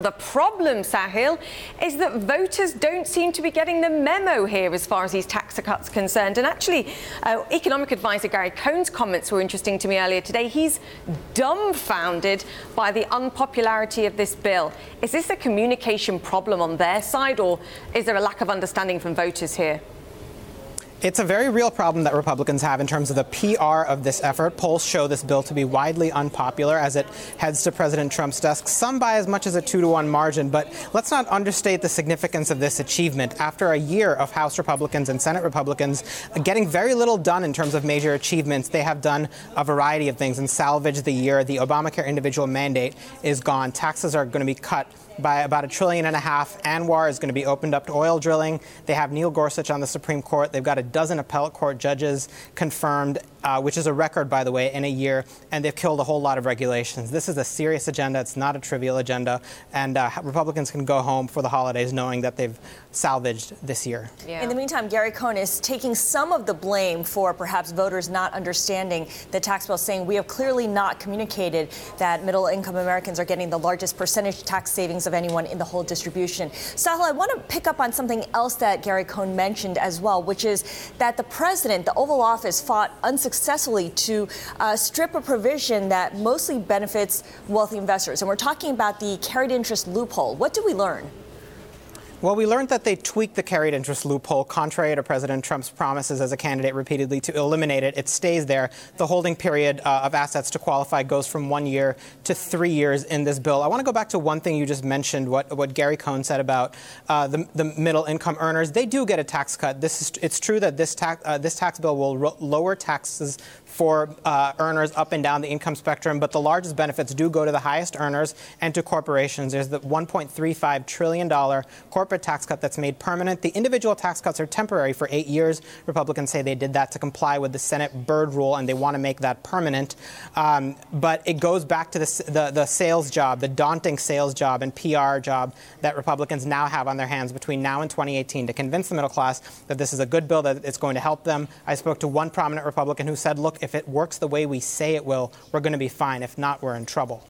The problem, Sahil, is that voters don't seem to be getting the memo here as far as these tax cuts are concerned. And actually, economic advisor Gary Cohn's comments were interesting to me earlier today. He's dumbfounded by the unpopularity of this bill. Is this a communication problem on their side, or is there a lack of understanding from voters here? It's a very real problem that Republicans have in terms of the PR of this effort. Polls show this bill to be widely unpopular as it heads to President Trump's desk, some by as much as a 2-to-1 margin. But let's not understate the significance of this achievement. After a year of House Republicans and Senate Republicans getting very little done in terms of major achievements, they have done a variety of things and salvaged the year. The Obamacare individual mandate is gone. Taxes are going to be cut by about $1.5 trillion. Anwar is going to be opened up to oil drilling. They have Neil Gorsuch on the Supreme Court. They've got a dozen appellate court judges confirmed, which is a record, by the way, in a year. And they've killed a whole lot of regulations. This is a serious agenda. It's not a trivial agenda. And Republicans can go home for the holidays knowing that they've salvaged this year. Yeah. In the meantime, Gary Cohn is taking some of the blame for perhaps voters not understanding the tax bill, saying we have clearly not communicated that middle-income Americans are getting the largest percentage tax savings of anyone in the whole distribution. Sahil, I want to pick up on something else that Gary Cohn mentioned as well, which is that the president, the Oval Office, fought unsuccessfully to strip a provision that mostly benefits wealthy investors. And we're talking about the carried interest loophole. What did we learn? Well, we learned that they tweaked the carried interest loophole, contrary to President Trump's promises as a candidate repeatedly to eliminate it. It stays there. The holding period of assets to qualify goes from 1 year to 3 years in this bill. I want to go back to one thing you just mentioned, what Gary Cohn said about the middle income earners. They do get a tax cut. It's true that this tax bill will lower taxes for earners up and down the income spectrum, but the largest benefits do go to the highest earners and to corporations. There's the $1.35 trillion corporate tax cut that's made permanent. The individual tax cuts are temporary for 8 years. Republicans say they did that to comply with the Senate Byrd rule, and they want to make that permanent. But it goes back to the sales job, the daunting sales job and PR job that Republicans now have on their hands between now and 2018 to convince the middle class that this is a good bill, that it's going to help them. I spoke to one prominent Republican who said, look, if it works the way we say it will, we're going to be fine. If not, we're in trouble.